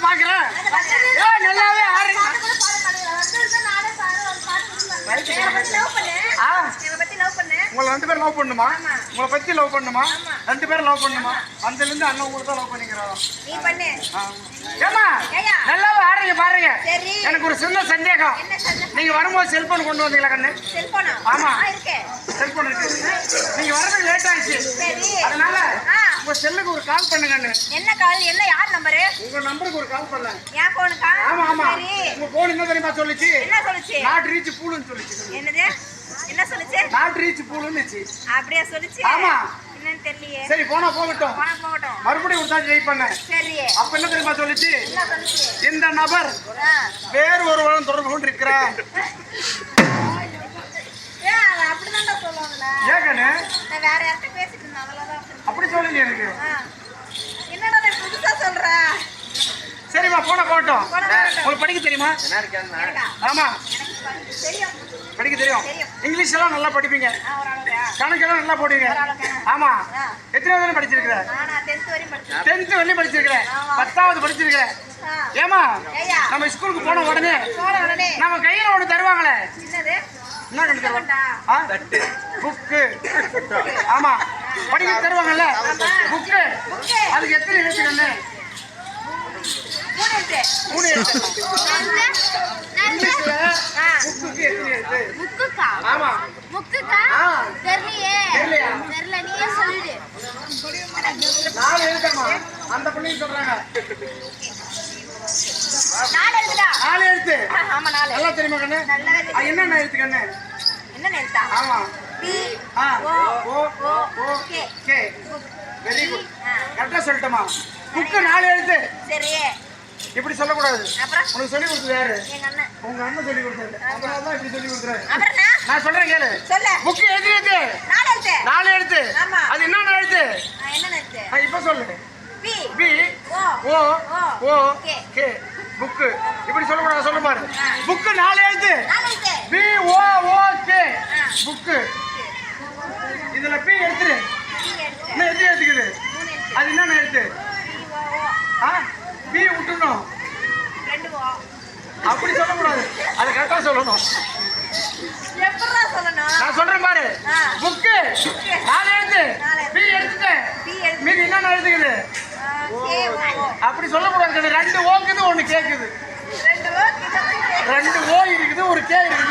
பாக்குறேன். நல்லாவே ஆடுறீங்க. உங்களை 2 பேரும் லவ் பண்ணுமா? உங்களை பத்தி லவ் பண்ணுமா? 2 பேரும் லவ் பண்ணுமா? அதுல இருந்து அண்ணன் உங்களுக்கு தான் லவ் பண்ணிக்கிறாரோ? ஏமா நல்லாவே ஆடுறீங்க பாருங்க. எனக்கு ஒரு சின்ன சந்தேகம். நீங்க வரும்போது செல்போன் கொண்டு வந்தீங்களா கண்ணு? ஆமா செல்போன் இருக்கு. நீங்க வர்றது லேட் ஆயிடுச்சு. அதனால உங்க செல்லுக்கு ஒரு கால் பண்ணுங்க. என்ன கால்? என்ன யார் நம்பரு? உங்க நம்பருக்கு ஒரு கால் பண்ணல. என் போனுக்கா? ஆமா ஆமா. உங்க போன் என்ன தெரியுமா சொல்லுச்சு? என்ன சொல்லுச்சு? நாட் ரீச் பூலுன்னு சொல்லுச்சு. என்னது? என்ன சொல்லுச்சு? நாட் ரீச் பூலுன்னுச்சு. அப்படியே சொல்லுச்சு? ஆமா. என்னன்னு தெரியலையே. சரி போனா போகட்டும். மறுபடியும் ஒரு தான் ட்ரை பண்ணேன். சரி. அப்ப என்ன தெரியுமா சொல்லுச்சு? என்ன சொல்லுச்சு? இந்த நபர் வேறு ஒருவருடன் தொடர்பு கொண்டு இருக்கிறார். அப்படிதான் சொல்லுவாங்களா? ஏகனே நான் வேற யார்கிட்ட பேசிட்டு இருந்தேன். அதெல்லாம் அப்படி சொல்லுங்க எனக்கு. என்னடா புதுசா சொல்ற? சரிம்மா போன போகட்டும். உங்களுக்கு படிக்க தெரியுமா? ஆமா படிக்க தெரியும். இங்கிலீஷ் எல்லாம் நல்லா படிப்பீங்க. கணக்கெல்லாம் நல்லா போடுவீங்க. ஆமா எத்தனை படிச்சிருக்கிற? 10th வரையும் படிச்சிருக்கிறேன். 10வது படிச்சிருக்கிறேன். ஏமா நம்ம ஸ்கூலுக்கு போன உடனே நம்ம கையில ஒண்ணு தருவாங்களே, என்ன கண்டு தருவாங்க? புக்கு. ஆமா படிக்க தருவாங்கல்ல புக்கு. அதுக்கு எத்தனை எழுத்துக்கண்ணு? 3 எழுத்து. இங்கிலீஷ்ல புக்குக்கு எத்தனை எழுத்து? புக்குக்கா? ஆமா புக்குக்கா? தெரியலையே. தெரியல, நீயே சொல்லிடு. 4 எழுத்தாமா? அந்த பிள்ளைங்க சொல்றாங்க 4 எழுத்துடா. 4 எழுத்து. ஆமா 4. நல்லா தெரியுமா கண்ணு? என்ன எழுத்து கண்ணு? என்ன எழுத்தா? ஆமா பி ஓ ஓ கே. Very good. கரெக்டா சொல்லிட்டமா? புக்கு 4 எழுத்து. சரி. இப்படி சொல்லக்கூடாது. அப்புறம் உனக்கு சொல்லி கொடுத்தது யாரு? எங்க அண்ணன். உங்க அண்ணன் சொல்லி கொடுத்தாரு. அதனால தான் இப்படி சொல்லி கொடுத்தாரு. அப்புறம் நான் சொல்றேன் கேளு. சொல்லு. புக்கு எத்தனை எழுத்து? 4 எழுத்து. 4 எழுத்து. ஆமா. அது என்ன எழுத்து? என்ன எழுத்து? இப்ப சொல்லு. பி பி ஓ ஓ கே. கே. புக்கு இப்படி சொல்லக்கூடாது. சொல்ல பாரு. புக்கு 4 எழுத்து. 4 எழுத்து. பி ஓ ஓ கே. புக்கு. இதுல பி எடுத்துரு. என்ன எழுத்து எடுத்துக்குது? அது என்ன எழுத்து? பி விட்டுணும். அப்படி சொல்லக்கூடாது. அது கரெக்டா சொல்லணும். எப்படிடா சொல்லணும்? நான் சொல்றேன் பாரு. புக்கு 4 எழுத்து. பி எடுத்துட்டு மீதி என்ன எழுத்துக்குது? அப்படி சொல்லக்கூடாது. 2 ஓக்குது 1 கேக்குது. 2 ஓ இருக்குது 1 கே இருக்குது.